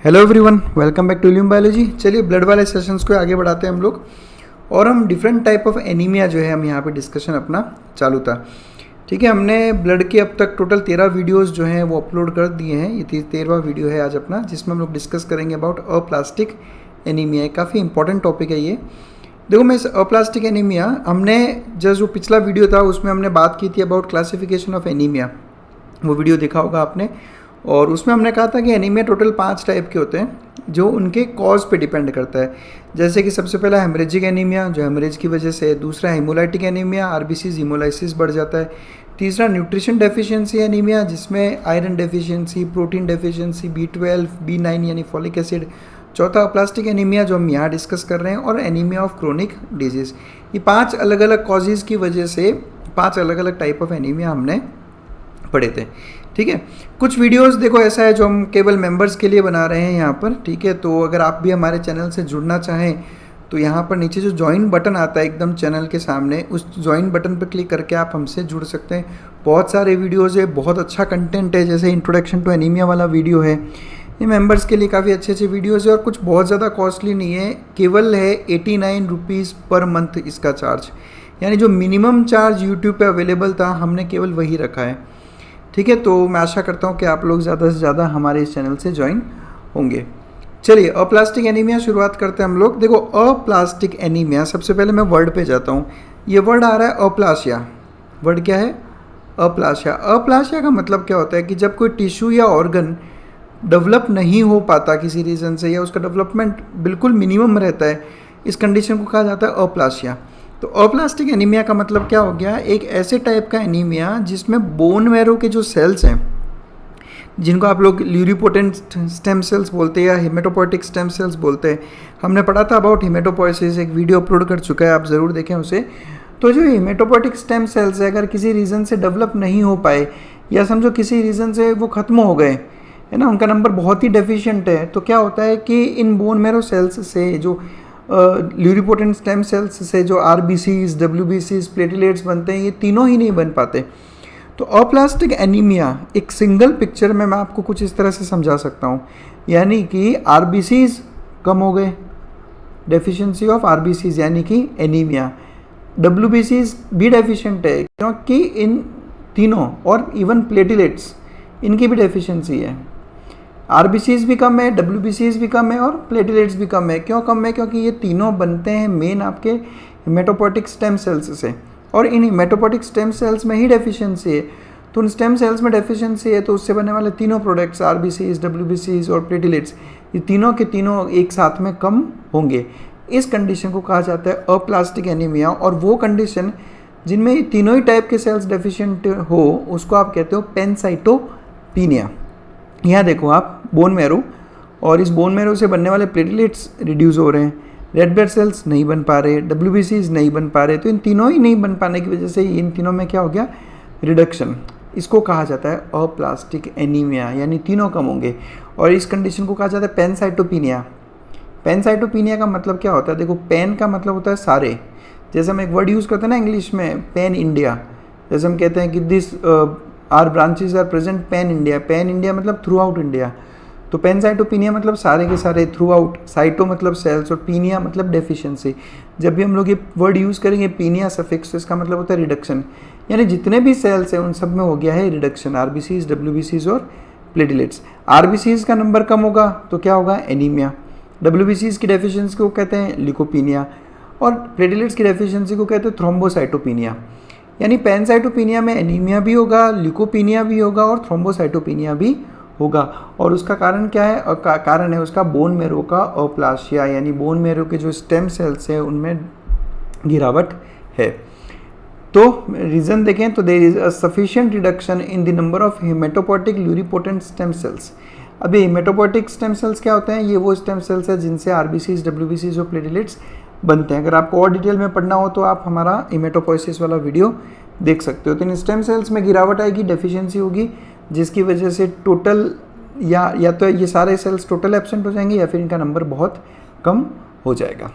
Hello everyone, welcome back to Illume biology. चलिए blood वाले sessions को आगे बढ़ाते हैं हम लोग, और हम डिफरेंट टाइप ऑफ एनीमिया जो है हम यहाँ पे डिस्कशन अपना चालू था। ठीक है, हमने ब्लड के अब तक टोटल 13 वीडियोस जो हैं वो अपलोड कर दिए हैं। ये 13वां वीडियो है आज अपना, जिसमें हम लोग डिस्कस करेंगे अबाउट अप्लास्टिक एनीमिया। काफ़ी इंपॉर्टेंट टॉपिक है ये। देखो, मैं इस अप्लास्टिक एनीमिया, हमने जो पिछला वीडियो था उसमें हमने बात की थी अबाउट क्लासिफिकेशन ऑफ एनीमिया। वो वीडियो देखा होगा आपने, और उसमें हमने कहा था कि एनीमिया टोटल 5 टाइप के होते हैं जो उनके कॉज पे डिपेंड करता है। जैसे कि सबसे पहला हेमरेजिक एनीमिया, जो हेमरेज की वजह से है। दूसरा हेमोलाइटिक एनीमिया, आरबीसीज हीमोलाइसिस बढ़ जाता है। तीसरा न्यूट्रिशन डेफिशिएंसी एनीमिया, जिसमें iron deficiency, protein deficiency, B12, B9 यानी फॉलिक एसिड। चौथा अप्लास्टिक एनीमिया जो हम यहाँ डिस्कस कर रहे हैं, और एनीमिया ऑफ क्रोनिक डिजीज़। ये 5 अलग अलग कॉजेज़ की वजह से 5 अलग अलग टाइप ऑफ एनीमिया हमने पढ़े थे। ठीक है, कुछ वीडियोस देखो ऐसा है जो हम केवल मेंबर्स के लिए बना रहे हैं यहाँ पर। ठीक है, तो अगर आप भी हमारे चैनल से जुड़ना चाहें तो यहाँ पर नीचे जो ज्वाइन बटन आता है एकदम चैनल के सामने, उस ज्वाइन बटन पर क्लिक करके आप हमसे जुड़ सकते हैं। बहुत सारे वीडियोज़ है, बहुत अच्छा कंटेंट है। जैसे इंट्रोडक्शन टू एनीमिया वाला वीडियो है, ये मेंबर्स के लिए काफ़ी अच्छे अच्छे वीडियोज़ है, और कुछ बहुत ज़्यादा कॉस्टली नहीं है। केवल है 89 रुपीज़ पर मंथ इसका चार्ज, यानी जो मिनिमम चार्ज यूट्यूब पे अवेलेबल था हमने केवल वही रखा है। ठीक है, तो मैं आशा करता हूँ कि आप लोग ज़्यादा से ज़्यादा हमारे इस चैनल से ज्वाइन होंगे। चलिए, अप्लास्टिक एनीमिया शुरुआत करते हैं हम लोग। देखो, अप्लास्टिक एनीमिया, सबसे पहले मैं वर्ड पे जाता हूँ। ये वर्ड आ रहा है अप्लासिया। वर्ड क्या है? अप्लासिया। अप्लासिया का मतलब क्या होता है कि जब कोई टिश्यू या ऑर्गन डेवलप नहीं हो पाता किसी रीज़न से, या उसका डेवलपमेंट बिल्कुल मिनिमम रहता है, इस कंडीशन को कहा जाता है अप्लासिया। तो अप्लास्टिक एनीमिया का मतलब क्या हो गया? एक ऐसे टाइप का एनीमिया जिसमें बोन मैरो के जो सेल्स हैं, जिनको आप लोग ल्यूरिपोटेंट स्टेम सेल्स बोलते हैं या हेमेटोपोइटिक स्टेम सेल्स बोलते हैं। हमने पढ़ा था अबाउट हेमेटोपोइसिस, एक वीडियो अपलोड कर चुका है, आप ज़रूर देखें उसे। तो जो हेमेटोपोइटिक स्टेम सेल्स है, अगर किसी रीज़न से डेवलप नहीं हो पाए, या समझो किसी रीज़न से वो ख़त्म हो गए, है ना, उनका नंबर बहुत ही डेफिशिएंट है, तो क्या होता है कि इन बोन मैरो सेल्स से, जो ल्यूरिपोटेंट स्टेम सेल्स से जो आरबीसीज, डब्ल्यूबीसीज, प्लेटलेट्स बनते हैं, ये तीनों ही नहीं बन पाते। तो अप्लास्टिक एनीमिया एक सिंगल पिक्चर में मैं आपको कुछ इस तरह से समझा सकता हूँ, यानी कि आरबीसीज कम हो गए, डेफिशिएंसी ऑफ आरबीसीज यानी कि एनीमिया। डब्ल्यूबीसीज भी डेफिशिएंट है क्योंकि इन तीनों, और इवन प्लेटलेट्स, इनकी भी डेफिशिएंसी है। आरबीसीज भी कम है, डब्ल्यूबीसीज भी कम है, और प्लेटलेट्स भी कम है। क्यों कम है? क्योंकि ये तीनों बनते हैं मेन आपके हेमेटोपोइटिक स्टेम सेल्स से, और इन हेमेटोपोइटिक स्टेम सेल्स में ही डेफिशिएंसी है। तो उन स्टेम सेल्स में डेफिशिएंसी है, तो उससे बनने वाले तीनों प्रोडक्ट्स, आरबीसीज, डब्ल्यूबीसीज और प्लेटलेट्स, ये तीनों के तीनों एक साथ में कम होंगे। इस कंडीशन को कहा जाता है अप्लास्टिक एनीमिया। और वो कंडीशन जिनमें ये तीनों ही टाइप के सेल्स डेफिशिएंट हो, उसको आप कहते हो पैनसाइटोपिनिया। यहाँ देखो आप, बोन मैरो, और इस बोन मैरो से बनने वाले प्लेटलेट्स रिड्यूस हो रहे हैं, रेड ब्लड सेल्स नहीं बन पा रहे, डब्ल्यूबीसीज नहीं बन पा रहे। तो इन तीनों ही नहीं बन पाने की वजह से इन तीनों में क्या हो गया? रिडक्शन। इसको कहा जाता है अप्लास्टिक एनीमिया, यानी तीनों कम होंगे। और इस कंडीशन को कहा जाता है पैनसाइटोपिनिया। पैनसाइटोपिनिया का मतलब क्या होता है? देखो, पैन का मतलब होता है सारे। जैसे हम एक वर्ड यूज़ करते हैं ना इंग्लिश में, पैन इंडिया, जैसे हम कहते हैं कि this are branches are present pan India. Pan India मतलब थ्रू आउट इंडिया। तो पैनसाइटोपिनिया मतलब सारे के सारे, थ्रू आउट। साइटो मतलब सेल्स, और पीनिया मतलब डेफिशिएंसी। जब भी हम लोग ये वर्ड यूज़ करेंगे पीनिया सफिक्स, तो इसका मतलब होता है रिडक्शन, यानी जितने भी सेल्स हैं उन सब में हो गया है रिडक्शन। आरबीसीज, डब्ल्यूबीसीज और प्लेटलेट्स। आरबीसीज का नंबर कम होगा तो क्या होगा? एनीमिया। डब्ल्यूबीसीज की डेफिशिएंसी को कहते हैं ल्यूकोपीनिया, और प्लेटलेट्स की डेफिशिएंसी को कहते हैं थ्रोम्बोसाइटोपिनिया। यानी पैनसाइटोपिनिया में एनीमिया भी होगा, ल्यूकोपीनिया भी होगा, और थ्रोम्बोसाइटोपिनिया भी होगा। और उसका कारण क्या है? कारण है उसका बोन मैरो का अप्लासिया, यानी बोन मैरो के जो स्टेम सेल्स है उनमें गिरावट है। तो रीज़न देखें तो there is a sufficient reduction in the number of hematopoietic pluripotent stem cells. अभी हेमेटोपोइटिक स्टेम सेल्स क्या होते हैं? ये वो स्टेम सेल्स है जिनसे आरबीसीज, डब्ल्यूबीसीज और प्लेटलेट्स बनते हैं। अगर आपको और डिटेल में पढ़ना हो तो आप हमारा हेमेटोपोइसिस वाला वीडियो देख सकते हो। तो इन स्टेम सेल्स में गिरावट आएगी, डेफिशिएंसी होगी, जिसकी वजह से टोटल या तो ये सारे सेल्स टोटल एब्सेंट हो जाएंगे, या फिर इनका नंबर बहुत कम हो जाएगा।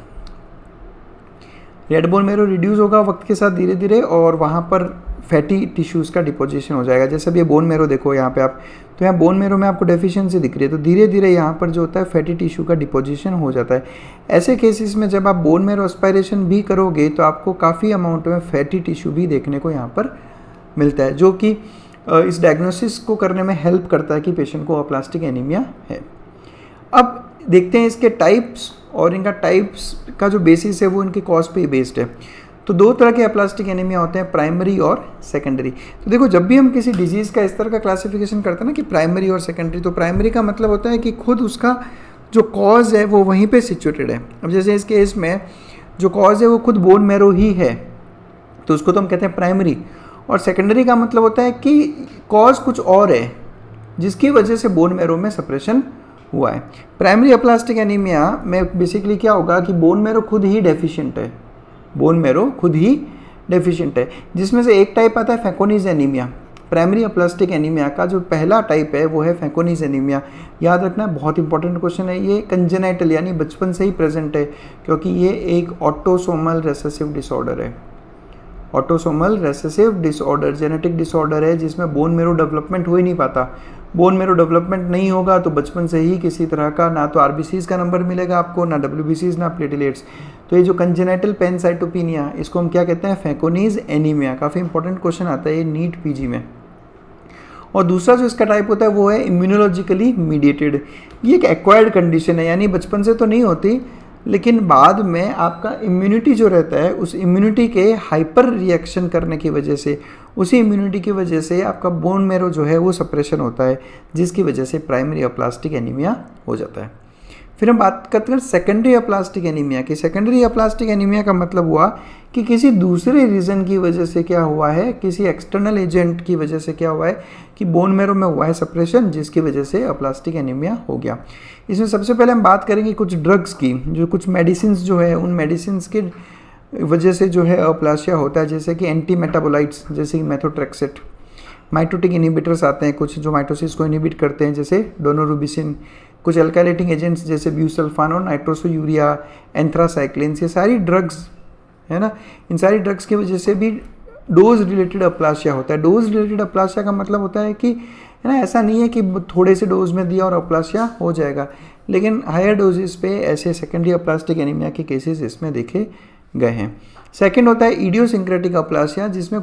रेड बोन मैरो रिड्यूस होगा वक्त के साथ धीरे धीरे, और वहाँ पर फैटी टिश्यूज़ का डिपोजिशन हो जाएगा। जैसे अब ये बोन मैरो देखो यहाँ पे आप, तो यहाँ बोन मैरो में आपको डेफिशिएंसी दिख रही है, तो धीरे धीरे यहाँ पर जो होता है फैटी टिश्यू का डिपोजिशन हो जाता है। ऐसे केसेस में जब आप बोन मैरो एस्पायरेशन भी करोगे तो आपको काफ़ी अमाउंट में फैटी टिश्यू भी देखने को यहाँ पर मिलता है, जो कि इस डायग्नोसिस को करने में हेल्प करता है कि पेशेंट को अप्लास्टिक एनीमिया है। अब देखते हैं इसके टाइप्स, और इनका टाइप्स का जो बेसिस है वो इनके कॉज पे बेस्ड है। तो दो तरह के अप्लास्टिक एनीमिया होते हैं, प्राइमरी और सेकेंडरी। तो देखो जब भी हम किसी डिजीज़ का इस तरह का क्लासिफिकेशन करते हैं ना कि प्राइमरी और सेकेंडरी, तो प्राइमरी का मतलब होता है कि खुद उसका जो कॉज है वो वहीं पे सिचुएटेड है। अब जैसे इस केस में जो कॉज है वो खुद बोन मैरो ही है, तो उसको तो हम कहते हैं प्राइमरी। और सेकेंडरी का मतलब होता है कि कॉज कुछ और है जिसकी वजह से बोन मैरो में सप्रेशन हुआ है। प्राइमरी अप्लास्टिक एनीमिया में बेसिकली क्या होगा कि बोन मैरो खुद ही डेफिशिएंट है, बोन मैरो खुद ही डेफिशिएंट है, जिसमें से एक टाइप आता है फैकोनीज एनीमिया। प्राइमरी अप्लास्टिक एनीमिया का जो पहला टाइप है वो है फैकोनीज एनीमिया। याद रखना बहुत इंपॉर्टेंट क्वेश्चन है ये, कंजेनाइटल यानी बचपन से ही प्रेजेंट है, क्योंकि ये एक ऑटोसोमल रेसेसिव डिसऑर्डर है। Autosomal recessive disorder genetic disorder है जिसमें बोन मैरो डेवलपमेंट हो ही नहीं पाता। बोन मैरो डेवलपमेंट नहीं होगा तो बचपन से ही किसी तरह का ना तो आरबीसीज का नंबर मिलेगा आपको, ना डब्ल्यूबीसीज, ना प्लेटलेट्स। तो ये जो कंजेनाइटल पैनसाइटोपिनिया, इसको हम क्या कहते हैं, फैकोनीज एनीमिया। काफ़ी इंपॉर्टेंट क्वेश्चन आता है ये नीट पीजी में। और दूसरा जो इसका टाइप होता है वो है इम्यूनोलॉजिकली मीडिएटेड। ये एक एक्वायर्ड कंडीशन है, यानी बचपन से तो नहीं होती, लेकिन बाद में आपका इम्यूनिटी जो रहता है उस इम्यूनिटी के हाइपर रिएक्शन करने की वजह से, उसी इम्यूनिटी की वजह से आपका बोन मैरो जो है वो सप्रेशन होता है, जिसकी वजह से प्राइमरी अप्लास्टिक एनीमिया हो जाता है। फिर हम बात करते हैं सेकेंडरी अप्लास्टिक एनीमिया की। सेकेंडरी अप्लास्टिक एनीमिया का मतलब हुआ कि किसी दूसरे रीज़न की वजह से क्या हुआ है, किसी एक्सटर्नल एजेंट की वजह से क्या हुआ है कि बोन मैरो में हुआ है सप्रेशन, जिसकी वजह से अप्लास्टिक एनीमिया हो गया। इसमें सबसे पहले हम बात करेंगे कुछ ड्रग्स की, जो कुछ मेडिसिन जो है उन मेडिसिन के वजह से जो है अप्लासिया होता है, जैसे कि एंटी मेटाबोलाइट्स जैसे कि मेथोट्रेक्सेट, माइटोटिक इनिबिटर्स आते हैं कुछ जो माइटोसिस को इनिबिट करते हैं जैसे डोनोरुबिसिन, कुछ अल्काइलेटिंग एजेंट्स जैसे ब्यूसल्फान और नाइट्रोसोयूरिया, एंथ्रासाइक्लिन्स, ये सारी ड्रग्स है ना। इन सारी ड्रग्स की वजह से भी डोज रिलेटेड अप्लासिया होता है। डोज रिलेटेड अप्लासिया का मतलब होता है कि है ना, ऐसा नहीं है कि थोड़े से डोज में दिया और अप्लासिया हो जाएगा, लेकिन हायर डोजेस पे ऐसे सेकेंडरी अप्लास्टिक एनीमिया के केसेस इसमें देखे गए हैं। सेकंड होता है इडियोसिंक्रेटिक अप्लासिया, जिसमें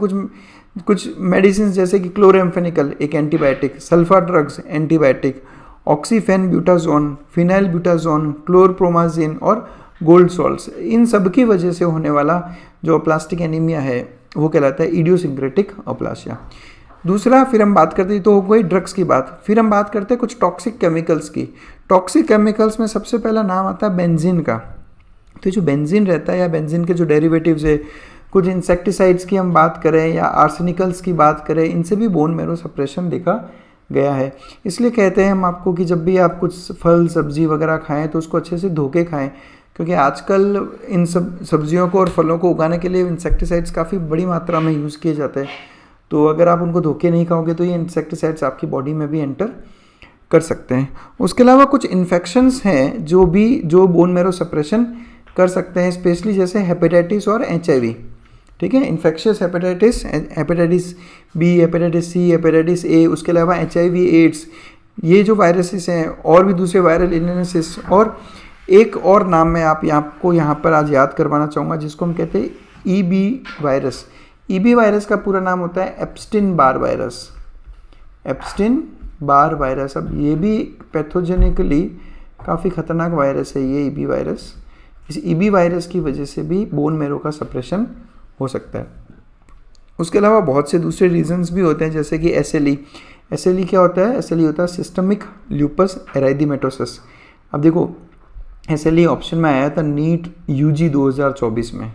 कुछ मेडिसिन जैसे कि क्लोरेम्फेनिकल एक antibiotic, sulfa drugs antibiotic, oxyphenbutazone, phenylbutazone, chlorpromazine और गोल्ड सॉल्ट्स, इन सब की वजह से होने वाला जो अप्लास्टिक एनीमिया है वो कहलाता है इडियोसिंक्रेटिक अप्लासिया। दूसरा, फिर हम बात करते हैं, तो हो गई ड्रग्स की बात, फिर हम बात करते हैं कुछ टॉक्सिक केमिकल्स की। टॉक्सिक केमिकल्स में सबसे पहला नाम आता है बेंजीन का। तो जो बेंजीन रहता है या बेंजीन के जो डेरिवेटिव्स है, कुछ इंसेक्टिसाइड्स की हम बात करें या आर्सेनिकल्स की बात करें, इनसे भी बोन मैरो सप्रेशन देखा गया है। इसलिए कहते हैं हम आपको कि जब भी आप कुछ फल सब्जी वगैरह खाएं तो उसको अच्छे से धो के खाएं, क्योंकि आजकल इन सब सब्जियों को और फलों को उगाने के लिए इंसेक्टिसाइड्स काफ़ी बड़ी मात्रा में यूज़ किए जाते हैं। तो अगर आप उनको धो के नहीं खाओगे तो ये इंसेक्टिसाइड्स आपकी बॉडी में भी एंटर कर सकते हैं। उसके अलावा कुछ इन्फेक्शंस हैं जो बोन मैरो सप्रेशन कर सकते हैं, स्पेशली जैसे हेपेटाइटिस और HIV। ठीक है, infectious hepatitis, hepatitis B, hepatitis C, hepatitis A, उसके अलावा HIV, एड्स, ये जो वायरसेस हैं, और भी दूसरे वायरल इलनेसेस, और एक और नाम मैं आपको यहाँ पर आज याद करवाना चाहूँगा जिसको हम कहते हैं EB वायरस। EB वायरस का पूरा नाम होता है एप्स्टिन बार वायरस। एप्स्टिन बार वायरस, अब ये भी पैथोजेनिकली काफ़ी खतरनाक वायरस है ये EB वायरस। इस EB वायरस की वजह से भी बोन मैरो का सप्रेशन हो सकता है। उसके अलावा बहुत से दूसरे रीजंस भी होते हैं, जैसे कि SLE। SLE क्या होता है? SLE होता है सिस्टमिक ल्यूपस एराइथेमेटोसस। अब देखो, SLE ऑप्शन में आया था नीट UG 2024 में।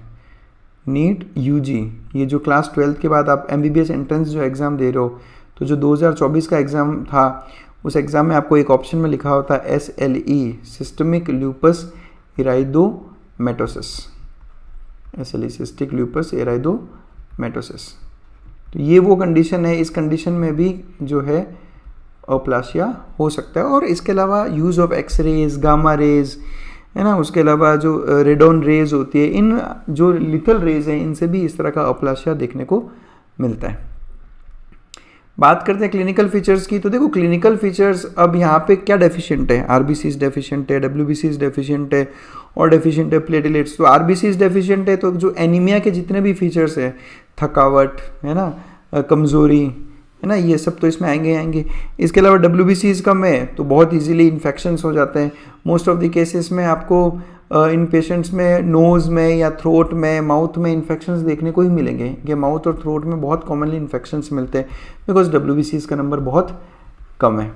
नीट UG, ये जो क्लास 12 के बाद आप MBBS एंट्रेंस जो एग्ज़ाम दे रहे हो, तो जो 2024 का एग्ज़ाम था उस एग्ज़ाम में आपको एक ऑप्शन में लिखा होता है SLE, systemic lupus erythematosus. SLE cystic lupus erythematosus. तो ये वो कंडीशन है, इस कंडीशन में भी जो है अप्लासिया हो सकता है। और इसके अलावा use of X-rays, gamma rays, है ना, उसके अलावा जो रेडोन रेज होती है, इन जो लिथल रेज हैं, इनसे भी इस तरह का अप्लासिया देखने को मिलता है। बात करते हैं क्लिनिकल फीचर्स की, तो देखो क्लिनिकल फीचर्स अब यहाँ पे क्या डेफिशिएंट है, आरबीसीज डेफिशिएंट है, डब्ल्यूबीसीज डेफिशिएंट है और डेफिशिएंट है प्लेटलेट्स। तो आरबीसीज डेफिशिएंट है तो जो एनीमिया के जितने भी फीचर्स हैं, थकावट है ना, कमज़ोरी है ना, ये सब तो इसमें आएंगे। इसके अलावा डब्ल्यूबीसीज कम है तो बहुत इजीली इन्फेक्शंस हो जाते हैं। मोस्ट ऑफ द केसेस में आपको इन पेशेंट्स में नोज़ में या थ्रोट में, माउथ में इन्फेक्शंस देखने को ही मिलेंगे। ये माउथ और थ्रोट में बहुत कॉमनली इन्फेक्शंस मिलते हैं बिकॉज डब्ल्यूबीसीज का नंबर बहुत कम है।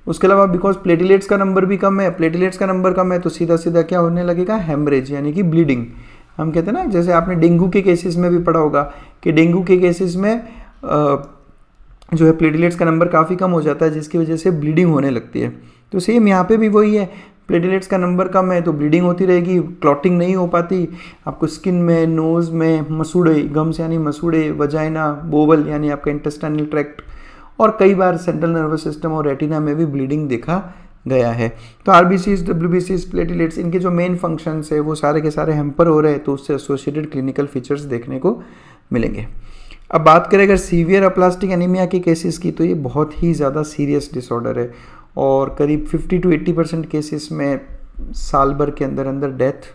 उसके अलावा बिकॉज प्लेटलेट्स का नंबर भी कम है, प्लेटलेट्स का नंबर कम है तो सीधा सीधा क्या होने लगेगा, हेमरेज यानी कि ब्लीडिंग। हम कहते हैं ना, जैसे आपने डेंगू के केसेस में भी पढ़ा होगा कि डेंगू के केसेस में जो है प्लेटलेट्स का नंबर काफ़ी कम हो जाता है जिसकी वजह से ब्लीडिंग होने लगती है। तो सेम यहाँ पे भी वही है, प्लेटलेट्स का नंबर कम है तो ब्लीडिंग होती रहेगी, क्लॉटिंग नहीं हो पाती, आपको स्किन में, नोज़ में मसूड़े, गम्स यानी मसूड़े, वजाइना, बोवल यानी आपका इंटेस्टाइनल ट्रैक्ट और कई बार सेंट्रल नर्वस सिस्टम और रेटिना में भी ब्लीडिंग देखा गया है। तो आरबीसीज, डब्ल्यूबीसीज, प्लेटलेट्स, इनके जो मेन फंक्शंस है वो सारे के सारे हैम्पर हो रहे हैं तो उससे एसोसिएटेड क्लिनिकल फीचर्स देखने को मिलेंगे। अब बात करें अगर सीवियर अप्लास्टिक एनीमिया के केसेस की, तो ये बहुत ही ज़्यादा सीरियस डिसऑर्डर है और करीब 50 to 80% केसेस में साल भर के अंदर अंदर डेथ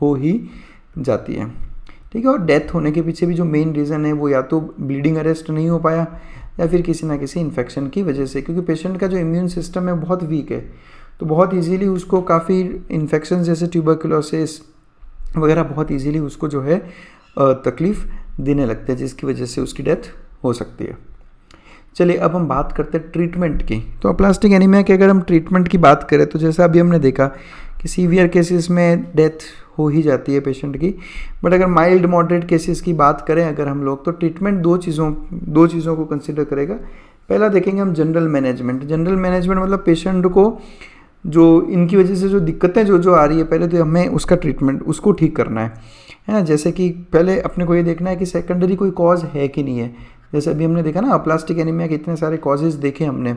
हो ही जाती है। ठीक है, और डेथ होने के पीछे भी जो मेन रीज़न है वो या तो ब्लीडिंग अरेस्ट नहीं हो पाया या फिर किसी ना किसी इन्फेक्शन की वजह से, क्योंकि पेशेंट का जो इम्यून सिस्टम है बहुत वीक है तो बहुत इजीली उसको काफ़ी इन्फेक्शन जैसे ट्यूबरकुलोसिस वगैरह बहुत इजीली उसको जो है तकलीफ़ देने लगते हैं जिसकी वजह से उसकी डेथ हो सकती है। चलिए अब हम बात करते हैं ट्रीटमेंट की। तो अप्लास्टिक एनीमिया के अगर हम ट्रीटमेंट की बात करें तो जैसा अभी हमने देखा कि सीवियर केसेस में डेथ हो ही जाती है पेशेंट की, बट अगर माइल्ड मॉडरेट केसेस की बात करें अगर हम लोग, तो ट्रीटमेंट दो चीज़ों को कंसिडर करेगा। पहला देखेंगे हम जनरल मैनेजमेंट मतलब पेशेंट को जो इनकी वजह से जो दिक्कतें जो आ रही है, पहले तो हमें उसका ट्रीटमेंट उसको ठीक करना है ना। जैसे कि पहले अपने को ये देखना है कि सेकेंडरी कोई कॉज है कि नहीं है। जैसे अभी हमने देखा ना अप्लास्टिक एनीमिया के इतने सारे कॉजेज़ देखे हमने,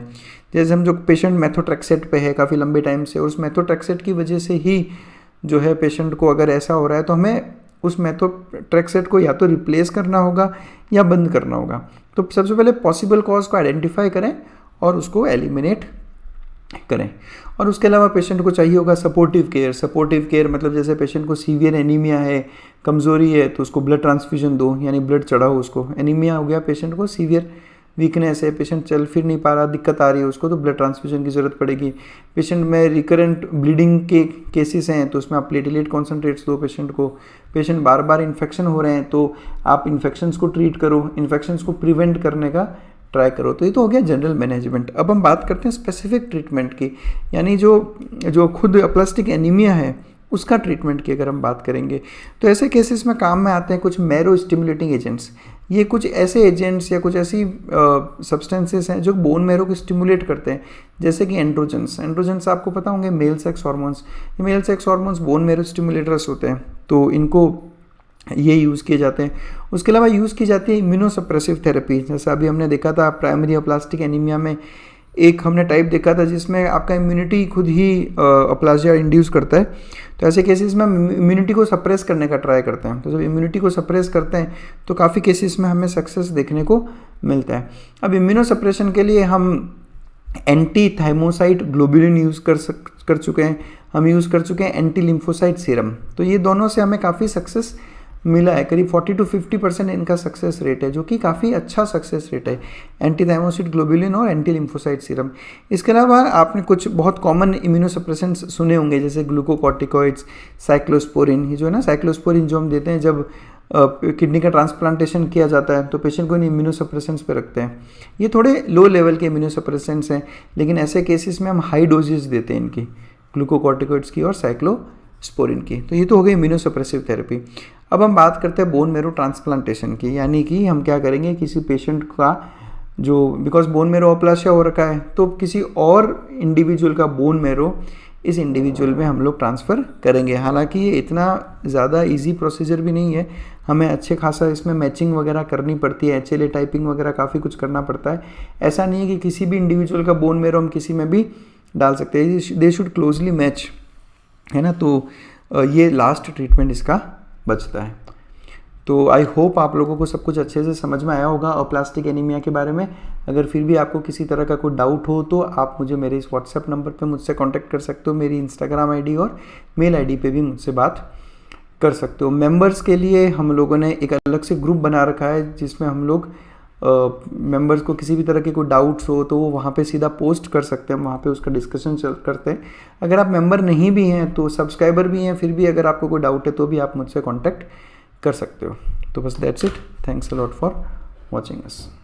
जैसे हम जो पेशेंट मेथोट्रेक्सेट पे है काफ़ी लंबे टाइम से, उस मेथोट्रेक्सेट की वजह से ही जो है पेशेंट को अगर ऐसा हो रहा है तो हमें उस मेथोट्रेक्सेट को या तो रिप्लेस करना होगा या बंद करना होगा। तो सबसे पहले पॉसिबल कॉज को आइडेंटिफाई करें और उसको एलिमिनेट करें। और उसके अलावा पेशेंट को चाहिए होगा सपोर्टिव केयर मतलब जैसे पेशेंट को सीवियर एनीमिया है, कमज़ोरी है तो उसको ब्लड ट्रांसफ्यूजन दो, यानी ब्लड चढ़ाओ उसको। एनीमिया हो गया पेशेंट को, सीवियर वीकनेस है, पेशेंट चल फिर नहीं पा रहा, दिक्कत आ रही है उसको, तो ब्लड ट्रांसफ्यूजन की ज़रूरत पड़ेगी। पेशेंट में रिकरेंट ब्लीडिंग के केसेस हैं तो उसमें आप प्लेटलेट कॉन्सेंट्रेट्स दो पेशेंट को। पेशेंट बार बार इन्फेक्शन हो रहे हैं तो आप इन्फेक्शंस को ट्रीट करो, इन्फेक्शंस को प्रिवेंट करने का ट्राई करो। तो ये तो हो गया जनरल मैनेजमेंट। अब हम बात करते हैं स्पेसिफिक ट्रीटमेंट की, यानी जो खुद अप्लास्टिक एनीमिया है उसका ट्रीटमेंट की अगर हम बात करेंगे तो ऐसे केसेस में काम में आते हैं कुछ मैरो स्टिमुलेटिंग एजेंट्स। ये कुछ ऐसे एजेंट्स या कुछ ऐसी सब्सटेंसेस हैं जो बोन मैरो को स्टिमुलेट करते हैं, जैसे कि एंड्रोजन्स आपको पता होंगे, male sex hormones bone marrow stimulators होते हैं, तो इनको ये यूज़ किए जाते हैं। उसके अलावा यूज़ की जाती है इम्यूनोसप्रेसिव थेरेपी। जैसा अभी हमने देखा था प्राइमरी अप्लास्टिक एनीमिया में एक हमने टाइप देखा था जिसमें आपका इम्यूनिटी खुद ही अप्लाजिया इंड्यूस करता है। तो ऐसे केसेस में हम इम्यूनिटी को सप्रेस करने का ट्राई करते हैं। तो जब इम्यूनिटी को सप्रेस करते हैं तो काफ़ी केसेस में हमें सक्सेस देखने को मिलता है। अब इम्यूनोसप्रेशन के लिए हम एंटी थाइमोसाइट ग्लोबुलिन यूज़ कर चुके हैं, हम यूज़ कर चुके हैं एंटी लिम्फोसाइट सीरम। तो ये दोनों से हमें काफ़ी सक्सेस मिला है, करीब 40 to 50% इनका सक्सेस रेट है, जो कि काफ़ी अच्छा सक्सेस रेट है, एंटी थाइमोसाइट ग्लोबुलिन और एंटी लिम्फोसाइट सीरम। इसके अलावा आपने कुछ बहुत कॉमन इम्यूनोसप्रेसेंट्स सुने होंगे जैसे ग्लूकोकॉर्टिकॉइड्स, साइक्लोस्पोरिन। ये जो है ना साइक्लोस्पोरिन जो हम देते हैं जब किडनी का ट्रांसप्लांटेशन किया जाता है तो पेशेंट को इन इम्यूनोसप्रेसेंट्स पे रखते हैं। ये थोड़े लो लेवल के इम्यूनोसप्रेसेंट्स हैं, लेकिन ऐसे केसेस में हम हाई डोजेस देते हैं इनकी, ग्लूकोकॉर्टिकॉइड्स की और साइक्लोस्पोरिन की। तो ये तो हो गई इम्यूनोसप्रेसिव थेरेपी। अब हम बात करते हैं बोन मैरो ट्रांसप्लांटेशन की, यानी कि हम क्या करेंगे, किसी पेशेंट का जो बिकॉज बोन मैरो अप्लासिया हो रखा है तो किसी और इंडिविजुअल का बोन मैरो इस इंडिविजुअल में हम लोग ट्रांसफ़र करेंगे। हालांकि ये इतना ज़्यादा इजी प्रोसीजर भी नहीं है, हमें अच्छे खासा इसमें मैचिंग वगैरह करनी पड़ती है, HLA टाइपिंग वगैरह काफ़ी कुछ करना पड़ता है। ऐसा नहीं है कि किसी भी इंडिविजुअल का बोन मैरो हम किसी में भी डाल सकते हैं, दे शुड क्लोजली मैच, है ना। तो ये लास्ट ट्रीटमेंट इसका बचता है। तो आई होप आप लोगों को सब कुछ अच्छे से समझ में आया होगा अप्लास्टिक एनीमिया के बारे में। अगर फिर भी आपको किसी तरह का कोई डाउट हो तो आप मुझे मेरे इस व्हाट्सएप नंबर पे मुझसे कांटेक्ट कर सकते हो, मेरी इंस्टाग्राम आईडी और मेल आईडी पे भी मुझसे बात कर सकते हो। मेंबर्स के लिए हम लोगों ने एक अलग से ग्रुप बना रखा है जिसमें हम लोग मेंबर्स को किसी भी तरह के कोई डाउट्स हो तो वो वहाँ पे सीधा पोस्ट कर सकते हैं, वहाँ पे उसका डिस्कशन करते हैं। अगर आप मेंबर नहीं भी हैं तो सब्सक्राइबर भी हैं, फिर भी अगर आपको कोई डाउट है तो भी आप मुझसे कॉन्टैक्ट कर सकते हो। तो बस that's it, thanks a lot for watching us.